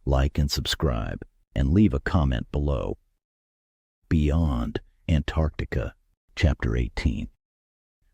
like and subscribe, and leave a comment below. Beyond Antarctica, Chapter 18.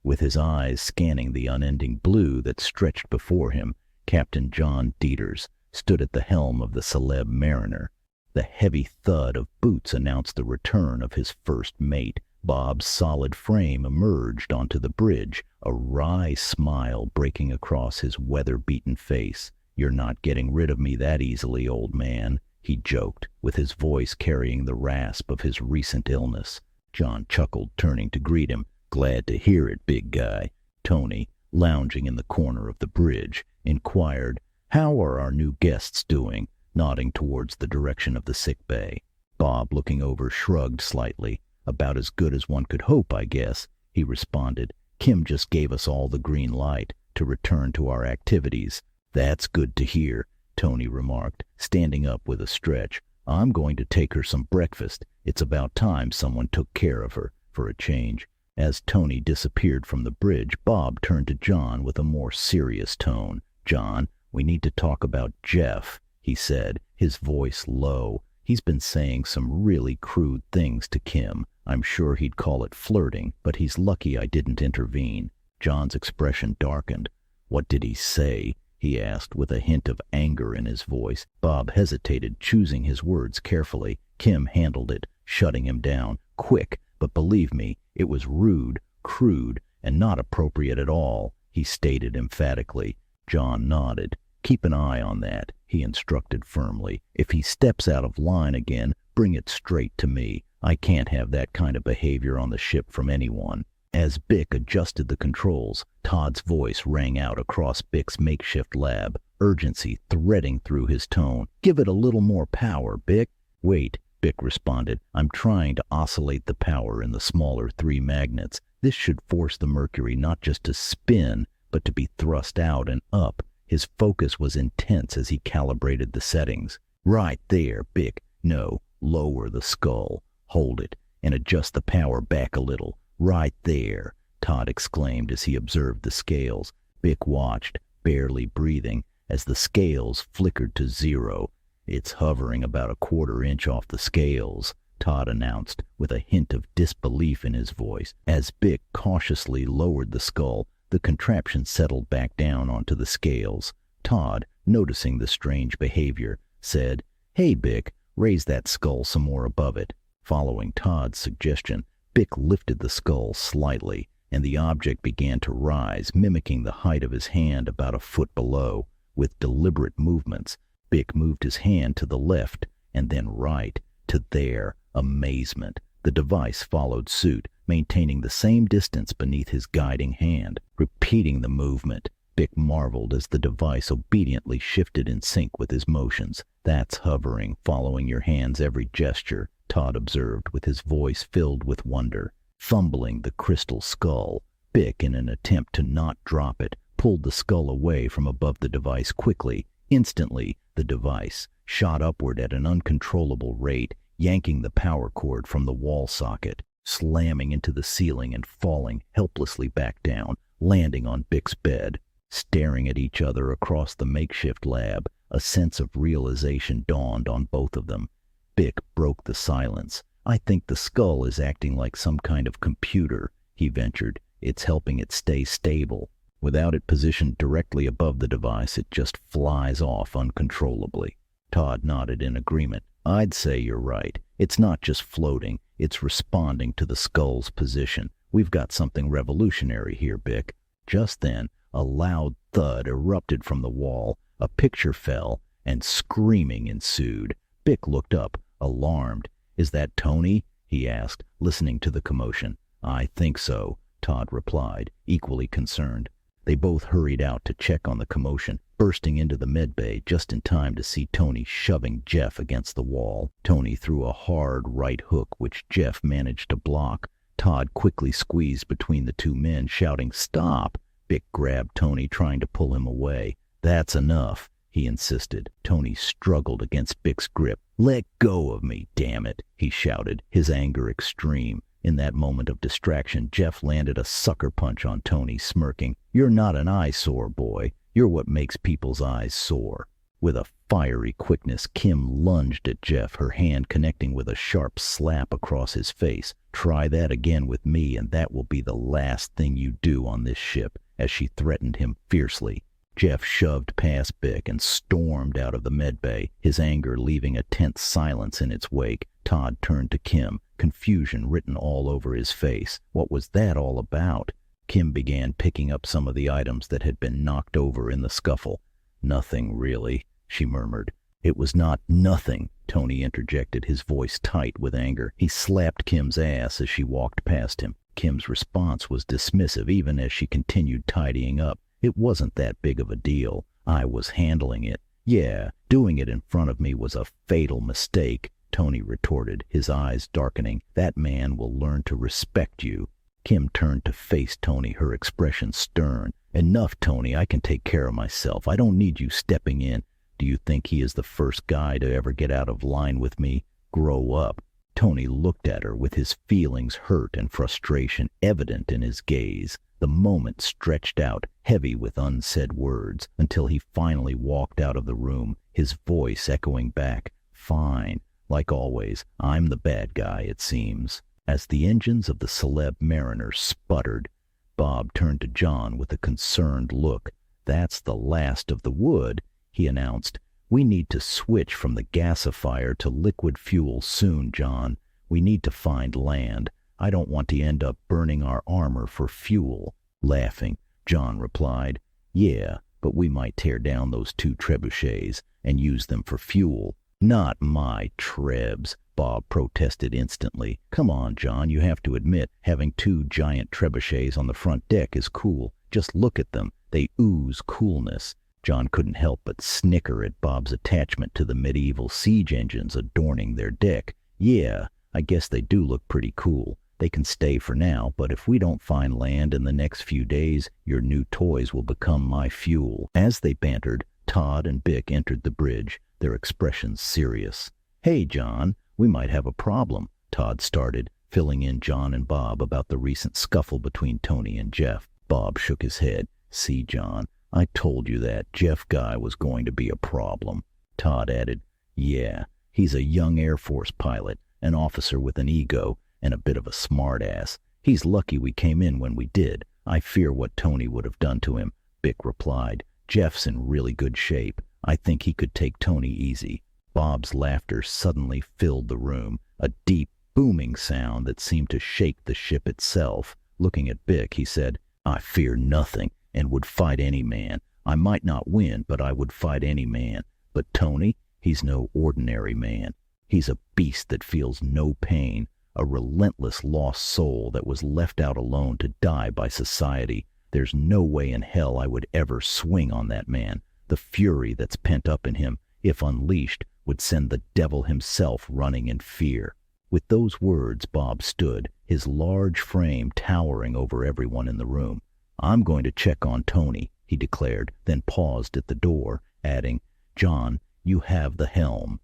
With his eyes scanning the unending blue that stretched before him, Captain John Dieters stood at the helm of the Celeb Mariner. The heavy thud of boots announced the return of his first mate. Bob's solid frame emerged onto the bridge, a wry smile breaking across his weather-beaten face. "You're not getting rid of me that easily, old man," he joked, with his voice carrying the rasp of his recent illness. John chuckled, turning to greet him. "Glad to hear it, big guy." Tony, lounging in the corner of the bridge, inquired, "How are our new guests doing?" nodding towards the direction of the sick bay. Bob, looking over, shrugged slightly. "About as good as one could hope, I guess," he responded. "Kim just gave us all the green light to return to our activities." "That's good to hear," Tony remarked, standing up with a stretch. "I'm going to take her some breakfast. It's about time someone took care of her, for a change." As Tony disappeared from the bridge, Bob turned to John with a more serious tone. "John, we need to talk about Jeff," he said, his voice low. "He's been saying some really crude things to Kim. I'm sure he'd call it flirting, but he's lucky I didn't intervene." John's expression darkened. "What did he say?" he asked, with a hint of anger in his voice. Bob hesitated, choosing his words carefully. "Kim handled it, shutting him down. Quick, but believe me, it was rude, crude, and not appropriate at all," he stated emphatically. John nodded. "Keep an eye on that," he instructed firmly. "If he steps out of line again, bring it straight to me. I can't have that kind of behavior on the ship from anyone." As Bick adjusted the controls, Todd's voice rang out across Bick's makeshift lab, urgency threading through his tone. "Give it a little more power, Bick." "Wait," Bick responded. "I'm trying to oscillate the power in the smaller 3 magnets. This should force the Mercury not just to spin, but to be thrust out and up." His focus was intense as he calibrated the settings. "Right there, Bick. No, lower the skull. Hold it, and adjust the power back a little. Right there," Todd exclaimed as he observed the scales. Bick watched, barely breathing, as the scales flickered to 0. "It's hovering about a 1/4 inch off the scales," Todd announced, with a hint of disbelief in his voice. As Bick cautiously lowered the skull, the contraption settled back down onto the scales. Todd, noticing the strange behavior, said, "Hey, Bick, raise that skull some more above it." Following Todd's suggestion, Bick lifted the skull slightly, and the object began to rise, mimicking the height of his hand about a foot below. With deliberate movements, Bick moved his hand to the left and then right. To their amazement, the device followed suit, maintaining the same distance beneath his guiding hand. Repeating the movement, Bick marveled as the device obediently shifted in sync with his motions. "That's hovering, following your hand's every gesture," Todd observed, with his voice filled with wonder. Fumbling the crystal skull, Bick, in an attempt to not drop it, pulled the skull away from above the device quickly. Instantly, the device shot upward at an uncontrollable rate, yanking the power cord from the wall socket, slamming into the ceiling and falling helplessly back down, landing on Bick's bed. Staring at each other across the makeshift lab, a sense of realization dawned on both of them. Bick broke the silence. "I think the skull is acting like some kind of computer," he ventured. "It's helping it stay stable. Without it positioned directly above the device, it just flies off uncontrollably." Todd nodded in agreement. "I'd say you're right. It's not just floating, it's responding to the skull's position. We've got something revolutionary here, Bick." Just then, a loud thud erupted from the wall, a picture fell, and screaming ensued. Bick looked up, alarmed. "Is that Tony?" he asked, listening to the commotion. "I think so," Todd replied, equally concerned. They both hurried out to check on the commotion, bursting into the medbay just in time to see Tony shoving Jeff against the wall. Tony threw a hard right hook, which Jeff managed to block. Todd quickly squeezed between the two men, shouting, "Stop!" Bick grabbed Tony, trying to pull him away. "That's enough," he insisted. Tony struggled against Bick's grip. "Let go of me, damn it," he shouted, his anger extreme. In that moment of distraction, Jeff landed a sucker punch on Tony, smirking. "You're not an eyesore, boy. You're what makes people's eyes soar." With a fiery quickness, Kim lunged at Jeff, her hand connecting with a sharp slap across his face. "Try that again with me, and that will be the last thing you do on this ship," as she threatened him fiercely. Jeff shoved past Bick and stormed out of the medbay, his anger leaving a tense silence in its wake. Todd turned to Kim, confusion written all over his face. What was that all about? Kim began picking up some of the items that had been knocked over in the scuffle. "Nothing, really," she murmured. "It was not nothing," Tony interjected, his voice tight with anger. He slapped Kim's ass as she walked past him. Kim's response was dismissive even as she continued tidying up. "It wasn't that big of a deal. I was handling it." "Yeah, doing it in front of me was a fatal mistake," Tony retorted, his eyes darkening. "That man will learn to respect you." Kim turned to face Tony, her expression stern. "Enough, Tony. I can take care of myself. I don't need you stepping in. Do you think he is the first guy to ever get out of line with me? Grow up." Tony looked at her with his feelings hurt and frustration evident in his gaze. The moment stretched out, heavy with unsaid words, until he finally walked out of the room, his voice echoing back, "Fine. Like always, I'm the bad guy, it seems." As the engines of the Celeb Mariner sputtered, Bob turned to John with a concerned look. "That's the last of the wood," he announced. "We need to switch from the gasifier to liquid fuel soon, John. We need to find land. I don't want to end up burning our armor for fuel." Laughing, John replied, "Yeah, but we might tear down those 2 trebuchets and use them for fuel." "Not my trebs," Bob protested instantly. "Come on, John, you have to admit, having 2 giant trebuchets on the front deck is cool. Just look at them. They ooze coolness." John couldn't help but snicker at Bob's attachment to the medieval siege engines adorning their deck. "Yeah, I guess they do look pretty cool. They can stay for now, but if we don't find land in the next few days, your new toys will become my fuel." As they bantered, Todd and Bick entered the bridge, their expressions serious. "Hey, John, we might have a problem," Todd started, filling in John and Bob about the recent scuffle between Tony and Jeff. Bob shook his head. "See, John, I told you that Jeff guy was going to be a problem." Todd added, "Yeah, he's a young Air Force pilot, an officer with an ego, and a bit of a smartass. He's lucky we came in when we did. I fear what Tony would have done to him," Bick replied. "Jeff's in really good shape. I think he could take Tony easy." Bob's laughter suddenly filled the room, a deep, booming sound that seemed to shake the ship itself. Looking at Bick, he said, "I fear nothing, and would fight any man. I might not win, but I would fight any man. But Tony, he's no ordinary man. He's a beast that feels no pain, a relentless lost soul that was left out alone to die by society. There's no way in hell I would ever swing on that man. The fury that's pent up in him, if unleashed, would send the devil himself running in fear." With those words, Bob stood, his large frame towering over everyone in the room. "I'm going to check on Tony," he declared, then paused at the door, adding, "John, you have the helm."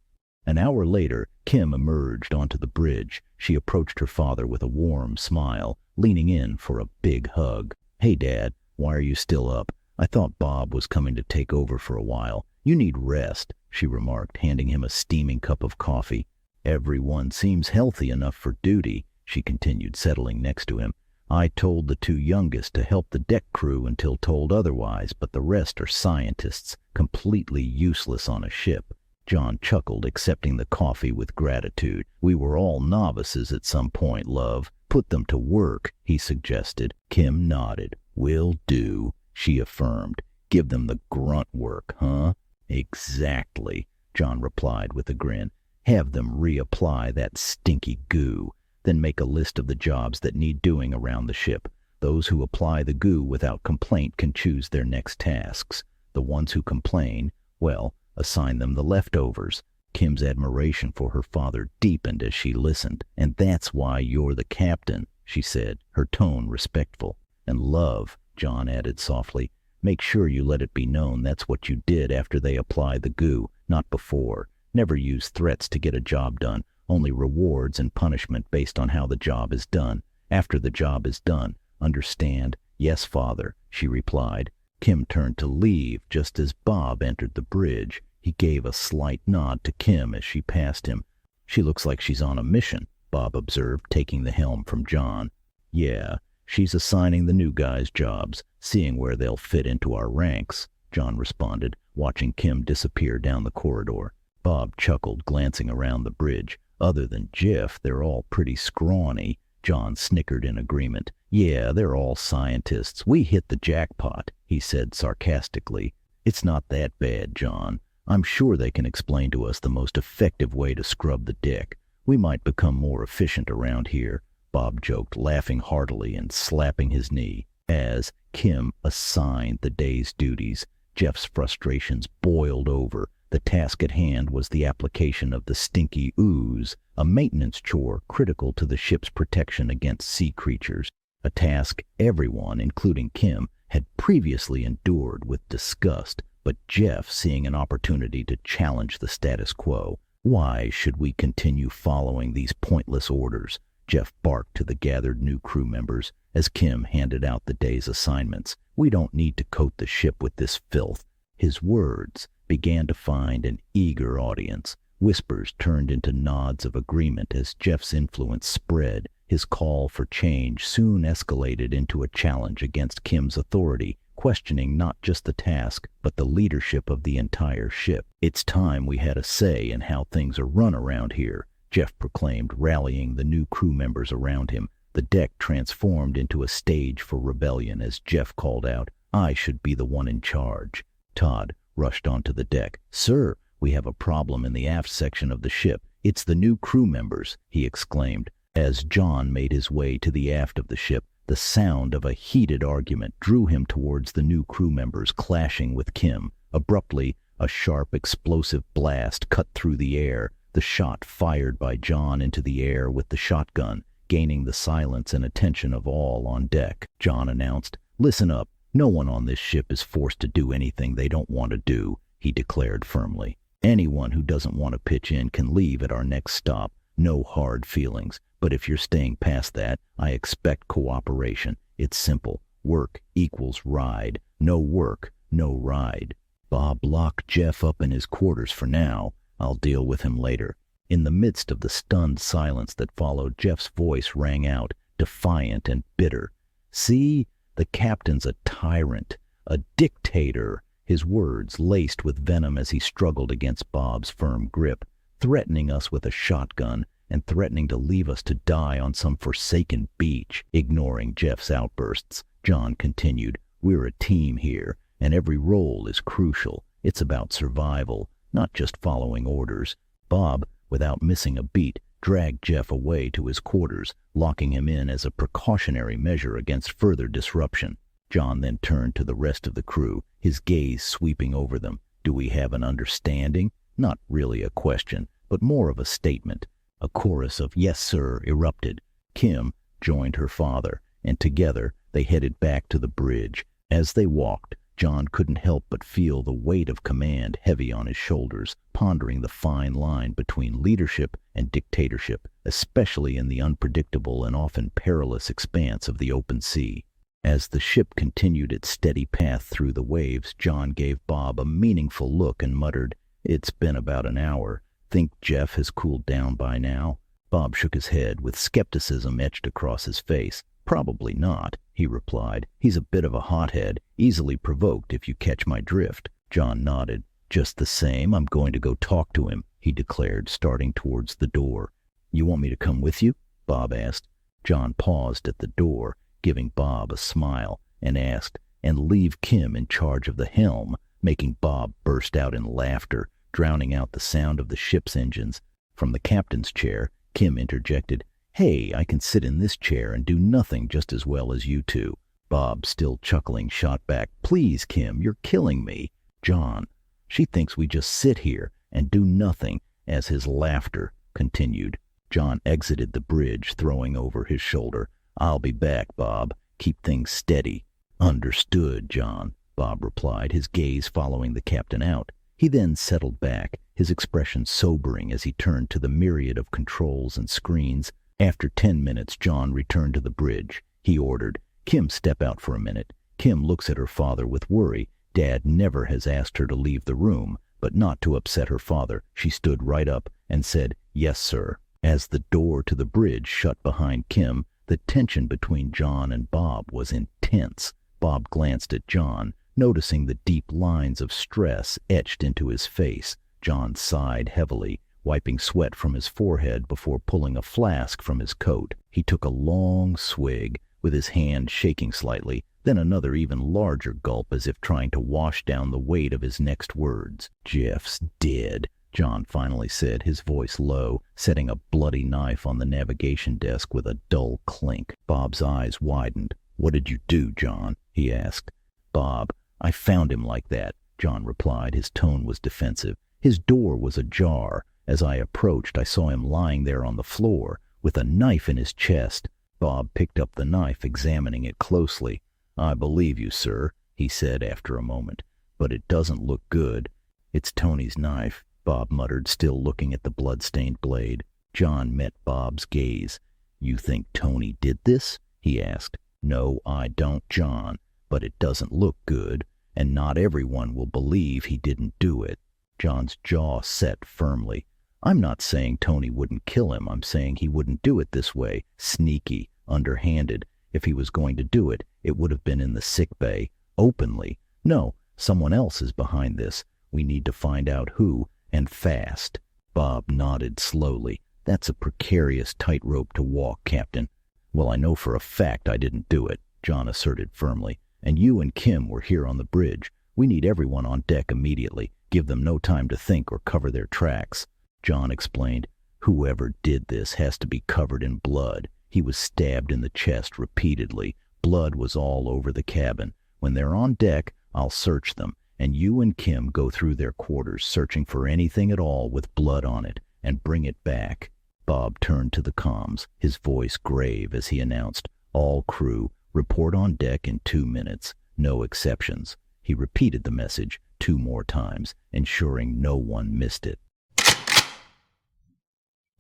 An hour later, Kim emerged onto the bridge. She approached her father with a warm smile, leaning in for a big hug. "Hey, Dad, why are you still up? I thought Bob was coming to take over for a while. You need rest," she remarked, handing him a steaming cup of coffee. "Everyone seems healthy enough for duty," she continued, settling next to him. "I told the 2 youngest to help the deck crew until told otherwise, but the rest are scientists, completely useless on a ship." John chuckled, accepting the coffee with gratitude. "We were all novices at some point, love. Put them to work," he suggested. Kim nodded. "Will do," she affirmed. "Give them the grunt work, huh?" "Exactly," John replied with a grin. "Have them reapply that stinky goo. Then make a list of the jobs that need doing around the ship. Those who apply the goo without complaint can choose their next tasks. The ones who complain, well, assign them the leftovers." Kim's admiration for her father deepened as she listened. "And that's why you're the captain," she said, her tone respectful. "And love," John added softly, "make sure you let it be known that's what you did after they apply the goo, not before. Never use threats to get a job done, only rewards and punishment based on how the job is done. After the job is done, understand?" "Yes, father," she replied. Kim turned to leave just as Bob entered the bridge. He gave a slight nod to Kim as she passed him. She looks like she's on a mission, Bob observed, taking the helm from John. Yeah, she's assigning the new guys jobs, seeing where they'll fit into our ranks, John responded, watching Kim disappear down the corridor. Bob chuckled, glancing around the bridge. Other than Jeff, they're all pretty scrawny. John snickered in agreement. Yeah, they're all scientists. We hit the jackpot, he said sarcastically. It's not that bad, John. I'm sure they can explain to us the most effective way to scrub the deck. We might become more efficient around here, Bob joked, laughing heartily and slapping his knee. As Kim assigned the day's duties, Jeff's frustrations boiled over. The task at hand was the application of the stinky ooze, a maintenance chore critical to the ship's protection against sea creatures, a task everyone, including Kim, had previously endured with disgust, but Jeff seeing an opportunity to challenge the status quo. Why should we continue following these pointless orders? Jeff barked to the gathered new crew members as Kim handed out the day's assignments. We don't need to coat the ship with this filth. His words began to find an eager audience. Whispers turned into nods of agreement as Jeff's influence spread. His call for change soon escalated into a challenge against Kim's authority, questioning not just the task, but the leadership of the entire ship. It's time we had a say in how things are run around here, Jeff proclaimed, rallying the new crew members around him. The deck transformed into a stage for rebellion as Jeff called out, "I should be the one in charge." Todd rushed onto the deck. "Sir, we have a problem in the aft section of the ship. It's the new crew members," he exclaimed. As John made his way to the aft of the ship, the sound of a heated argument drew him towards the new crew members clashing with Kim. Abruptly, a sharp, explosive blast cut through the air. The shot fired by John into the air with the shotgun, gaining the silence and attention of all on deck. John announced, "Listen up. No one on this ship is forced to do anything they don't want to do," he declared firmly. "Anyone who doesn't want to pitch in can leave at our next stop. No hard feelings. But if you're staying past that, I expect cooperation. It's simple. Work equals ride. No work, no ride." Bob locked Jeff up in his quarters for now. I'll deal with him later. In the midst of the stunned silence that followed, Jeff's voice rang out, defiant and bitter. "See? The captain's a tyrant, a dictator," his words laced with venom as he struggled against Bob's firm grip, "threatening us with a shotgun and threatening to leave us to die on some forsaken beach." Ignoring Jeff's outbursts, John continued, "We're a team here, and every role is crucial. It's about survival, not just following orders." Bob, without missing a beat, dragged Jeff away to his quarters, locking him in as a precautionary measure against further disruption. John then turned to the rest of the crew, his gaze sweeping over them. "Do we have an understanding?" Not really a question, but more of a statement. A chorus of "Yes, sir" erupted. Kim joined her father, and together they headed back to the bridge. As they walked, John couldn't help but feel the weight of command heavy on his shoulders, pondering the fine line between leadership and dictatorship, especially in the unpredictable and often perilous expanse of the open sea. As the ship continued its steady path through the waves, John gave Bob a meaningful look and muttered, "It's been about an hour. Think Jeff has cooled down by now?" Bob shook his head with skepticism etched across his face. "Probably not," he replied. "He's a bit of a hothead, easily provoked if you catch my drift." John nodded. "Just the same, I'm going to go talk to him," he declared, starting towards the door. "You want me to come with you?" Bob asked. John paused at the door, giving Bob a smile, and asked, "And leave Kim in charge of the helm?" making Bob burst out in laughter, drowning out the sound of the ship's engines. From the captain's chair, Kim interjected, "Hey, I can sit in this chair and do nothing just as well as you two." Bob, still chuckling, shot back, "Please, Kim, you're killing me." "John, she thinks we just sit here and do nothing," as his laughter continued. John exited the bridge, throwing over his shoulder, "I'll be back, Bob. Keep things steady." "Understood, John," Bob replied, his gaze following the captain out. He then settled back, his expression sobering as he turned to the myriad of controls and screens. After 10 minutes, John returned to the bridge. He ordered, "Kim, step out for a minute." Kim looks at her father with worry. Dad never has asked her to leave the room. but not to upset her father. She stood right up and said, "Yes, sir." As the door to the bridge shut behind Kim, the tension between John and Bob was intense. Bob glanced at John, noticing the deep lines of stress etched into his face. John sighed heavily, wiping sweat from his forehead before pulling a flask from his coat. He took a long swig, with his hand shaking slightly, then another even larger gulp as if trying to wash down the weight of his next words. "Jeff's dead," John finally said, his voice low, setting a bloody knife on the navigation desk with a dull clink. Bob's eyes widened. "What did you do, John?" he asked. "Bob, I found him like that," John replied. His tone was defensive. "His door was ajar. As I approached, I saw him lying there on the floor, with a knife in his chest." Bob picked up the knife, examining it closely. "I believe you, sir," he said after a moment, "but it doesn't look good." "It's Tony's knife," Bob muttered, still looking at the blood-stained blade. John met Bob's gaze. "You think Tony did this?" he asked. "No, I don't, John, but it doesn't look good, and not everyone will believe he didn't do it." John's jaw set firmly. "I'm not saying Tony wouldn't kill him. I'm saying he wouldn't do it this way, sneaky, underhanded. If he was going to do it, it would have been in the sick bay, openly. No, someone else is behind this. We need to find out who, and fast." Bob nodded slowly. "That's a precarious tightrope to walk, Captain." "Well, I know for a fact I didn't do it," John asserted firmly. "And you and Kim were here on the bridge. We need everyone on deck immediately. Give them no time to think or cover their tracks." John explained, "Whoever did this has to be covered in blood. He was stabbed in the chest repeatedly. Blood was all over the cabin. When they're on deck, I'll search them, and you and Kim go through their quarters, searching for anything at all with blood on it, and bring it back." Bob turned to the comms, his voice grave as he announced, "All crew, report on deck in 2 minutes. No exceptions." He repeated the message 2 more times, ensuring no one missed it.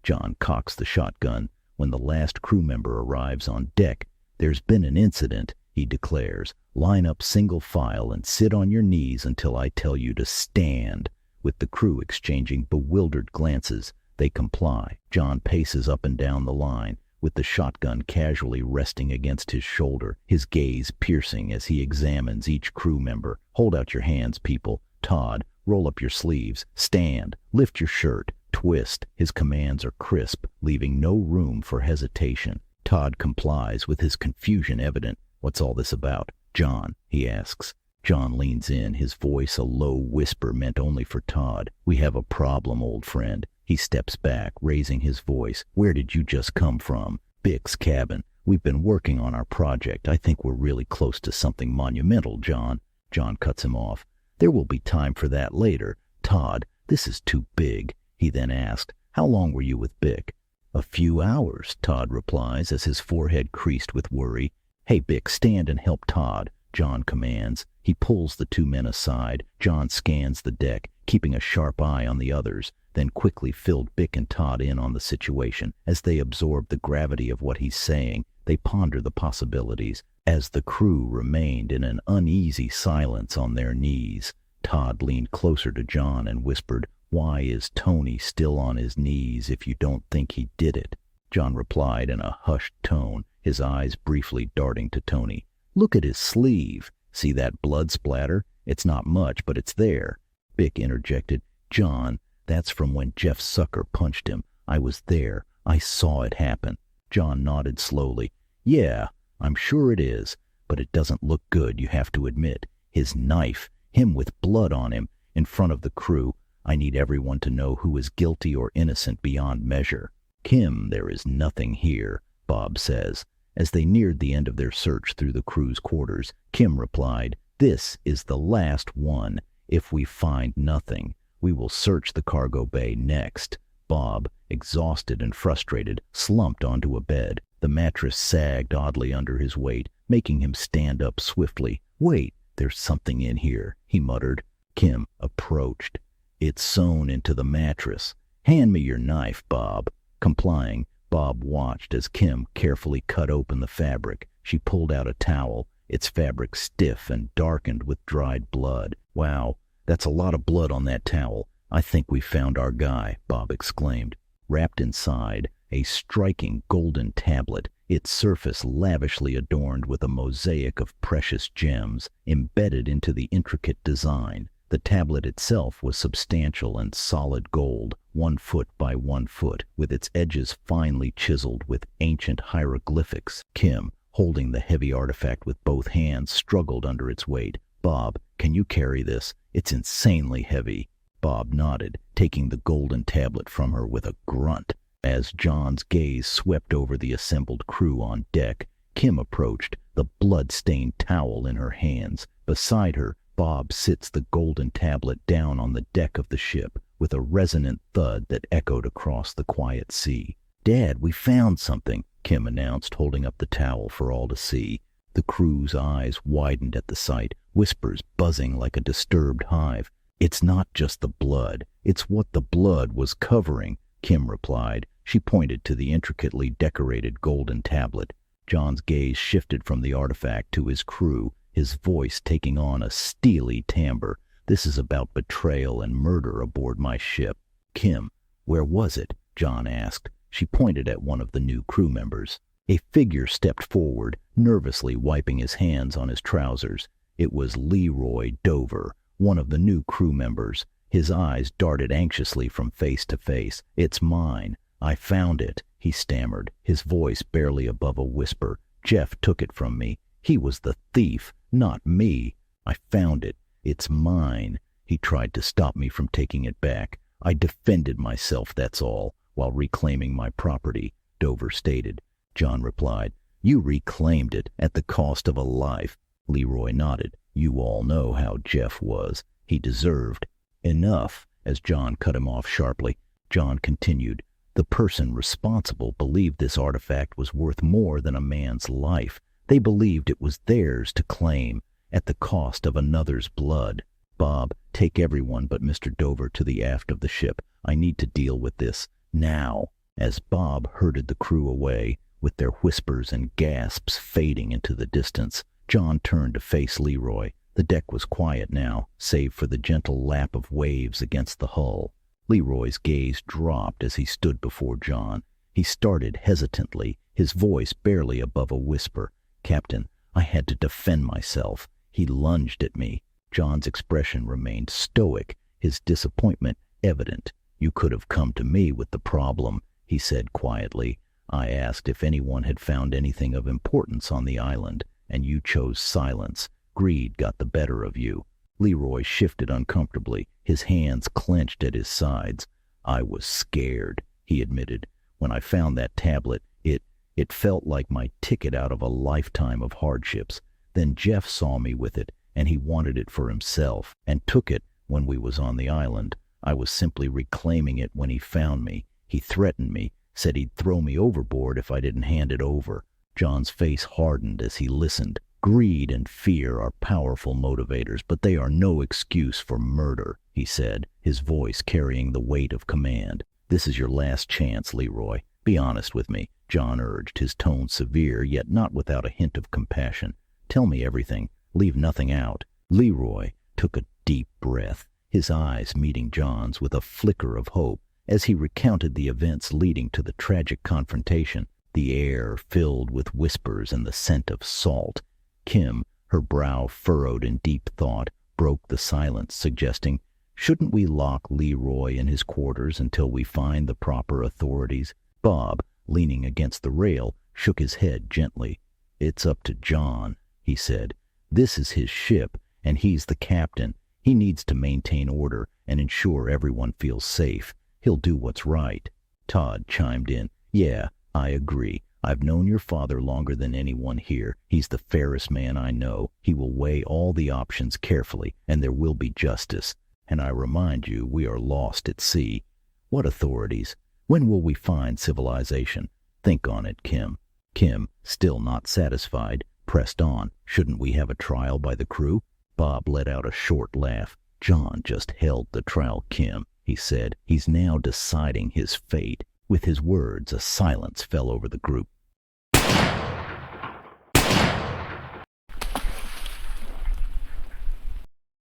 John cocks the shotgun. When the last crew member arrives on deck, "There's been an incident," he declares. "Line up single file and sit on your knees until I tell you to stand." With the crew exchanging bewildered glances, they comply. John paces up and down the line, with the shotgun casually resting against his shoulder, his gaze piercing as he examines each crew member. "Hold out your hands, people. Todd, roll up your sleeves. Stand. Lift your shirt. Twist." His commands are crisp, leaving no room for hesitation. Todd complies, with his confusion evident. "What's all this about, John?" he asks. John leans in, his voice a low whisper meant only for Todd. "We have a problem, old friend." He steps back, raising his voice. "Where did you just come from?" "Bick's cabin. We've been working on our project. I think we're really close to something monumental, John." John cuts him off. "There will be time for that later. Todd, this is too big." He then asked, "How long were you with Bick?" "A few hours," Todd replies, as his forehead creased with worry. "Hey, Bick, stand and help Todd," John commands. He pulls the 2 men aside. John scans the deck, keeping a sharp eye on the others, then quickly filled Bick and Todd in on the situation. As they absorb the gravity of what he's saying, they ponder the possibilities. As the crew remained in an uneasy silence on their knees, Todd leaned closer to John and whispered, "Why is Tony still on his knees if you don't think he did it?" John replied in a hushed tone, his eyes briefly darting to Tony. "Look at his sleeve. See that blood splatter? It's not much, but it's there." Bick interjected, "John, that's from when Jeff Sucker punched him. I was there. I saw it happen." John nodded slowly. "Yeah, I'm sure it is, but it doesn't look good, you have to admit. His knife, him with blood on him, in front of the crew. I need everyone to know who is guilty or innocent beyond measure." "Kim, there is nothing here," Bob says. As they neared the end of their search through the crew's quarters, Kim replied, "This is the last one. If we find nothing, we will search the cargo bay next." Bob, exhausted and frustrated, slumped onto a bed. The mattress sagged oddly under his weight, making him stand up swiftly. "Wait, there's something in here," he muttered. Kim approached. "It's sewn into the mattress. Hand me your knife, Bob." Complying, Bob watched as Kim carefully cut open the fabric. She pulled out a towel, its fabric stiff and darkened with dried blood. "Wow, That's a lot of blood on that towel. I think we found our guy, Bob exclaimed. Wrapped inside a striking golden tablet, its surface lavishly adorned with a mosaic of precious gems embedded into the intricate design. The tablet itself was substantial and solid gold, 1 foot by 1 foot, with its edges finely chiseled with ancient hieroglyphics. Kim, holding the heavy artifact with both hands, struggled under its weight. Bob, can you carry this? It's insanely heavy. Bob nodded, taking the golden tablet from her with a grunt. As John's gaze swept over the assembled crew on deck, Kim approached, the blood-stained towel in her hands. Beside her, Bob sits the golden tablet down on the deck of the ship with a resonant thud that echoed across the quiet sea. "Dad, we found something," Kim announced, holding up the towel for all to see. The crew's eyes widened at the sight, whispers buzzing like a disturbed hive. "It's not just the blood. It's what the blood was covering," Kim replied. She pointed to the intricately decorated golden tablet. John's gaze shifted from the artifact to his crew, his voice taking on a steely timbre. "This is about betrayal and murder aboard my ship." "Kim, where was it?" John asked. She pointed at one of the new crew members. A figure stepped forward, nervously wiping his hands on his trousers. It was Leroy Dover, one of the new crew members. His eyes darted anxiously from face to face. "It's mine. I found it," he stammered, his voice barely above a whisper. "Jeff took it from me. He was the thief, not me. I found it. It's mine." He tried to stop me from taking it back. "I defended myself, that's all, while reclaiming my property," Dover stated. John replied, "You reclaimed it at the cost of a life." Leroy nodded. "You all know how Jeff was. He deserved." "Enough," as John cut him off sharply. John continued, "The person responsible believed this artifact was worth more than a man's life. They believed it was theirs to claim, at the cost of another's blood. Bob, take everyone but Mr. Dover to the aft of the ship. I need to deal with this now." As Bob herded the crew away, with their whispers and gasps fading into the distance, John turned to face Leroy. The deck was quiet now, save for the gentle lap of waves against the hull. Leroy's gaze dropped as he stood before John. He started hesitantly, his voice barely above a whisper. "Captain, I had to defend myself." He lunged at me. John's expression remained stoic, his disappointment evident. "You could have come to me with the problem," he said quietly. "I asked if anyone had found anything of importance on the island, and you chose silence. Greed got the better of you." Leroy shifted uncomfortably, his hands clenched at his sides. "I was scared," he admitted. "When I found that tablet, it felt like my ticket out of a lifetime of hardships. Then Jeff saw me with it, and he wanted it for himself, and took it when we was on the island. I was simply reclaiming it when he found me. He threatened me, said he'd throw me overboard if I didn't hand it over." John's face hardened as he listened. "Greed and fear are powerful motivators, but they are no excuse for murder," he said, his voice carrying the weight of command. "This is your last chance, Leroy. Be honest with me," John urged, his tone severe, yet not without a hint of compassion. "Tell me everything. Leave nothing out." Leroy took a deep breath, his eyes meeting John's with a flicker of hope as he recounted the events leading to the tragic confrontation. The air filled with whispers and the scent of salt. Kim, her brow furrowed in deep thought, broke the silence, suggesting, "Shouldn't we lock Leroy in his quarters until we find the proper authorities?" Bob, leaning against the rail, shook his head gently. "It's up to John," he said. "This is his ship, and he's the captain. He needs to maintain order and ensure everyone feels safe. He'll do what's right." Todd chimed in. "Yeah, I agree. I've known your father longer than anyone here. He's the fairest man I know. He will weigh all the options carefully, and there will be justice. And I remind you, we are lost at sea." "What authorities? When will we find civilization? Think on it, Kim." Kim, still not satisfied, pressed on. "Shouldn't we have a trial by the crew?" Bob let out a short laugh. "John just held the trial, Kim," he said. "He's now deciding his fate." With his words, a silence fell over the group.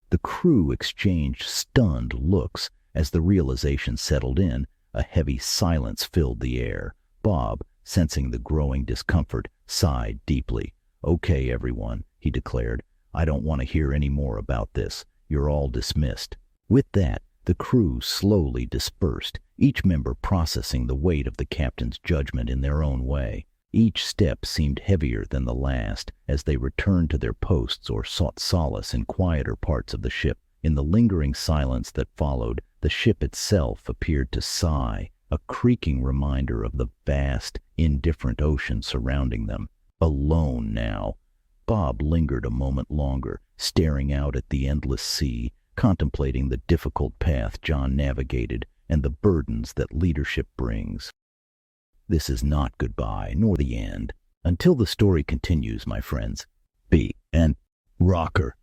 The crew exchanged stunned looks. As the realization settled in, a heavy silence filled the air. Bob, sensing the growing discomfort, sighed deeply. "Okay, everyone," he declared. "I don't want to hear any more about this. You're all dismissed." With that, the crew slowly dispersed, each member processing the weight of the captain's judgment in their own way. Each step seemed heavier than the last as they returned to their posts or sought solace in quieter parts of the ship. In the lingering silence that followed, the ship itself appeared to sigh, a creaking reminder of the vast, indifferent ocean surrounding them. Alone now. Bob lingered a moment longer, staring out at the endless sea, contemplating the difficult path John navigated and the burdens that leadership brings. This is not goodbye, nor the end. Until the story continues, my friends. B.N.Rocker.